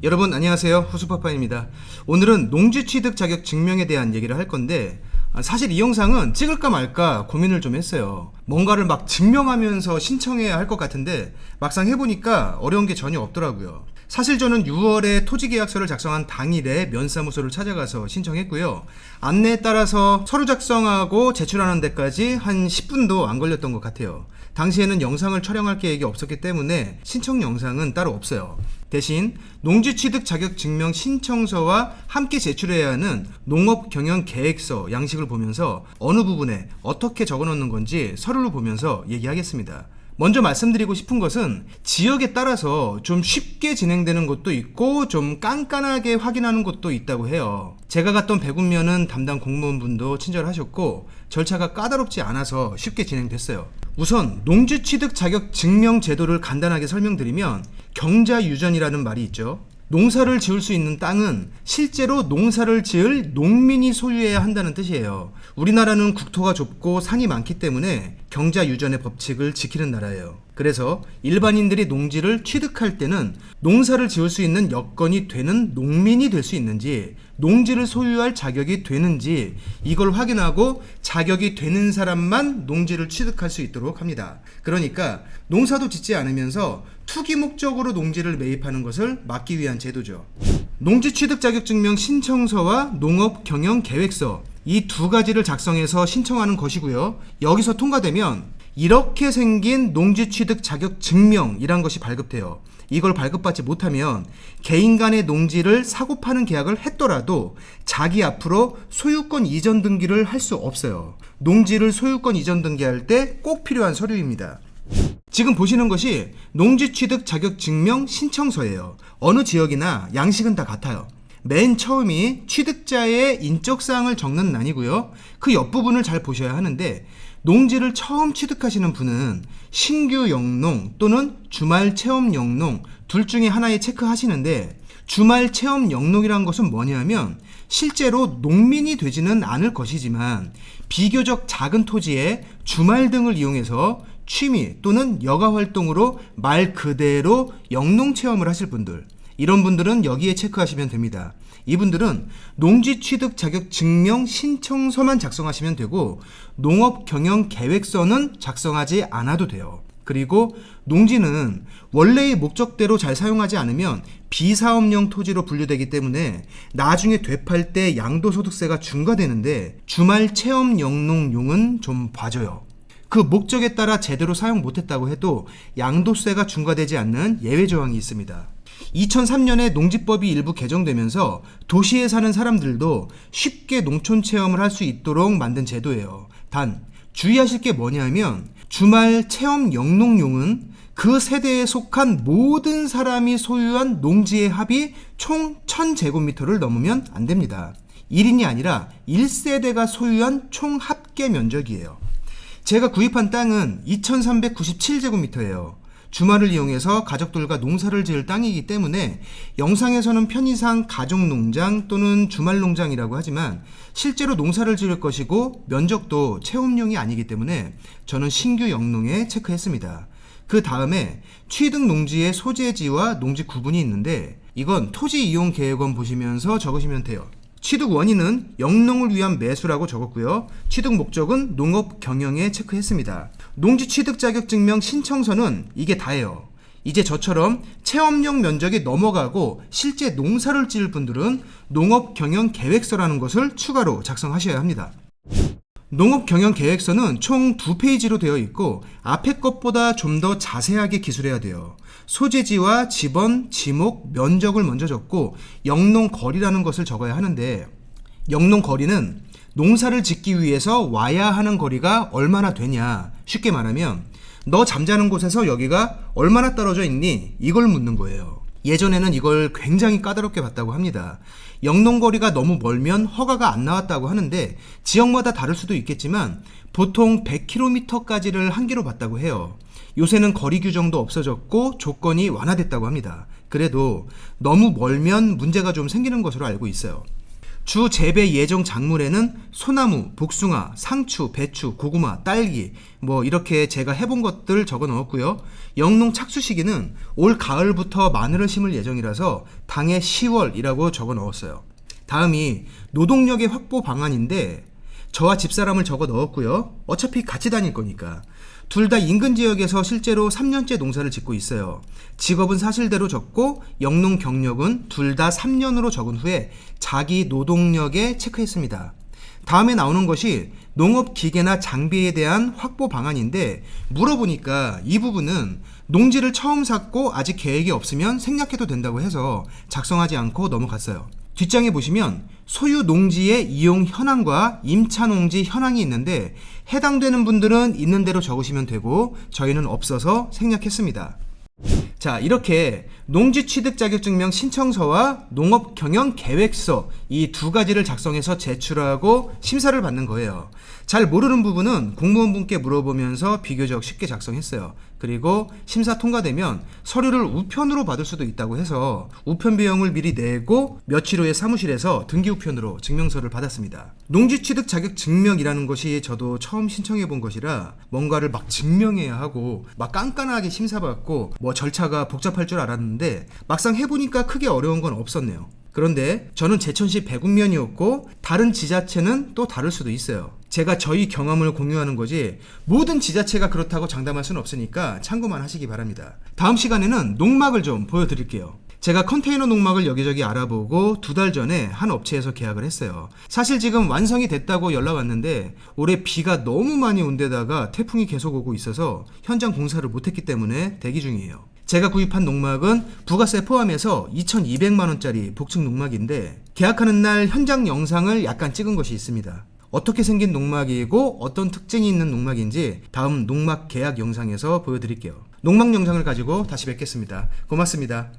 여러분 안녕하세요, 후수파파입니다. 오늘은 농지 취득 자격 증명에 대한 얘기를 할 건데, 사실 이 영상은 찍을까 말까 고민을 좀 했어요. 뭔가를 막 증명하면서 신청해야 할 것 같은데 막상 해보니까 어려운 게 전혀 없더라고요. 사실 저는 6월에 토지계약서를 작성한 당일에 면사무소를 찾아가서 신청했고요. 안내에 따라서 서류 작성하고 제출하는 데까지 한 10분도 안 걸렸던 것 같아요. 당시에는 영상을 촬영할 계획이 없었기 때문에 신청 영상은 따로 없어요. 대신 농지 취득 자격 증명 신청서와 함께 제출해야 하는 농업 경영 계획서 양식을 보면서 어느 부분에 어떻게 적어 놓는 건지 서류를 보면서 얘기하겠습니다. 먼저 말씀드리고 싶은 것은 지역에 따라서 좀 쉽게 진행되는 곳도 있고 좀 깐깐하게 확인하는 곳도 있다고 해요. 제가 갔던 배군면은 담당 공무원분도 친절하셨고 절차가 까다롭지 않아서 쉽게 진행됐어요. 우선 농지 취득 자격 증명 제도를 간단하게 설명드리면 경자유전이라는 말이 있죠. 농사를 지을 수 있는 땅은 실제로 농사를 지을 농민이 소유해야 한다는 뜻이에요. 우리나라는 국토가 좁고 산이 많기 때문에 경자유전의 법칙을 지키는 나라예요. 그래서 일반인들이 농지를 취득할 때는 농사를 지을 수 있는 여건이 되는 농민이 될 수 있는지, 농지를 소유할 자격이 되는지 이걸 확인하고 자격이 되는 사람만 농지를 취득할 수 있도록 합니다. 그러니까 농사도 짓지 않으면서 투기 목적으로 농지를 매입하는 것을 막기 위한 제도죠. 농지 취득 자격 증명 신청서와 농업 경영 계획서, 이 두 가지를 작성해서 신청하는 것이고요. 여기서 통과되면 이렇게 생긴 농지 취득 자격 증명이란 것이 발급돼요. 이걸 발급받지 못하면 개인 간의 농지를 사고 파는 계약을 했더라도 자기 앞으로 소유권 이전 등기를 할 수 없어요. 농지를 소유권 이전 등기할 때 꼭 필요한 서류입니다. 지금 보시는 것이 농지 취득 자격 증명 신청서예요. 어느 지역이나 양식은 다 같아요. 맨 처음이 취득자의 인적사항을 적는 란이고요. 그 옆부분을 잘 보셔야 하는데, 농지를 처음 취득하시는 분은 신규 영농 또는 주말 체험 영농 둘 중에 하나에 체크하시는데, 주말 체험 영농이란 것은 뭐냐면 실제로 농민이 되지는 않을 것이지만 비교적 작은 토지에 주말 등을 이용해서 취미 또는 여가 활동으로 말 그대로 영농 체험을 하실 분들, 이런 분들은 여기에 체크하시면 됩니다. 이분들은 농지 취득 자격 증명 신청서만 작성하시면 되고 농업 경영 계획서는 작성하지 않아도 돼요. 그리고 농지는 원래의 목적대로 잘 사용하지 않으면 비사업용 토지로 분류되기 때문에 나중에 되팔 때 양도소득세가 중과되는데, 주말 체험 영농용은 좀 봐줘요. 그 목적에 따라 제대로 사용 못했다고 해도 양도세가 중과되지 않는 예외 조항이 있습니다. 2003년에 농지법이 일부 개정되면서 도시에 사는 사람들도 쉽게 농촌 체험을 할 수 있도록 만든 제도예요. 단 주의하실 게 뭐냐면 주말 체험 영농용은 그 세대에 속한 모든 사람이 소유한 농지의 합이 총 1000제곱미터를 넘으면 안 됩니다. 1인이 아니라 1세대가 소유한 총 합계 면적이에요. 제가 구입한 땅은 2397제곱미터예요. 주말을 이용해서 가족들과 농사를 지을 땅이기 때문에 영상에서는 편의상 가족농장 또는 주말농장이라고 하지만 실제로 농사를 지을 것이고 면적도 체험용이 아니기 때문에 저는 신규 영농에 체크했습니다. 그 다음에 취득 농지의 소재지와 농지 구분이 있는데, 이건 토지이용계획원 보시면서 적으시면 돼요. 취득 원인은 영농을 위한 매수라고 적었고요. 취득 목적은 농업 경영에 체크했습니다. 농지 취득 자격 증명 신청서는 이게 다예요. 이제 저처럼 체험용 면적이 넘어가고 실제 농사를 지을 분들은 농업 경영 계획서라는 것을 추가로 작성하셔야 합니다. 농업 경영 계획서는 총 2페이지로 되어 있고 앞에 것보다 좀 더 자세하게 기술해야 돼요. 소재지와 지번, 지목, 면적을 먼저 적고 영농거리라는 것을 적어야 하는데, 영농거리는 농사를 짓기 위해서 와야 하는 거리가 얼마나 되냐, 쉽게 말하면 너 잠자는 곳에서 여기가 얼마나 떨어져 있니? 이걸 묻는 거예요. 예전에는 이걸 굉장히 까다롭게 봤다고 합니다. 영농거리가 너무 멀면 허가가 안 나왔다고 하는데 지역마다 다를 수도 있겠지만 보통 100km까지를 한계로 봤다고 해요. 요새는 거리 규정도 없어졌고 조건이 완화됐다고 합니다. 그래도 너무 멀면 문제가 좀 생기는 것으로 알고 있어요. 주 재배 예정 작물에는 소나무, 복숭아, 상추, 배추, 고구마, 딸기 뭐 이렇게 제가 해본 것들 적어 넣었고요. 영농 착수 시기는 올 가을부터 마늘을 심을 예정이라서 당해 10월이라고 적어 넣었어요. 다음이 노동력의 확보 방안인데 저와 집사람을 적어 넣었고요. 어차피 같이 다닐 거니까. 둘 다 인근 지역에서 실제로 3년째 농사를 짓고 있어요. 직업은 사실대로 적고 영농 경력은 둘 다 3년으로 적은 후에 자기 노동력에 체크했습니다. 다음에 나오는 것이 농업 기계나 장비에 대한 확보 방안인데 물어보니까 이 부분은 농지를 처음 샀고 아직 계획이 없으면 생략해도 된다고 해서 작성하지 않고 넘어갔어요. 뒷장에 보시면 소유 농지의 이용 현황과 임차 농지 현황이 있는데 해당되는 분들은 있는 대로 적으시면 되고 저희는 없어서 생략했습니다. 자, 이렇게 농지 취득 자격증명 신청서와 농업 경영 계획서 이 두 가지를 작성해서 제출하고 심사를 받는 거예요. 잘 모르는 부분은 공무원분께 물어보면서 비교적 쉽게 작성했어요. 그리고 심사 통과되면 서류를 우편으로 받을 수도 있다고 해서 우편 비용을 미리 내고 며칠 후에 사무실에서 등기 우편으로 증명서를 받았습니다. 농지 취득 자격 증명이라는 것이 저도 처음 신청해 본 것이라 뭔가를 막 증명해야 하고 막 깐깐하게 심사받고 뭐 절차가 복잡할 줄 알았는데 막상 해보니까 크게 어려운 건 없었네요. 그런데 저는 제천시 배군면이었고 다른 지자체는 또 다를 수도 있어요. 제가 저희 경험을 공유하는 거지 모든 지자체가 그렇다고 장담할 수는 없으니까 참고만 하시기 바랍니다. 다음 시간에는 농막을 좀 보여드릴게요. 제가 컨테이너 농막을 여기저기 알아보고 2달 전에 한 업체에서 계약을 했어요. 사실 지금 완성이 됐다고 연락 왔는데 올해 비가 너무 많이 온 데다가 태풍이 계속 오고 있어서 현장 공사를 못했기 때문에 대기 중이에요. 제가 구입한 농막은 부가세 포함해서 2,200만원짜리 복층 농막인데 계약하는 날 현장 영상을 약간 찍은 것이 있습니다. 어떻게 생긴 농막이고 어떤 특징이 있는 농막인지 다음 농막 계약 영상에서 보여드릴게요. 농막 영상을 가지고 다시 뵙겠습니다. 고맙습니다.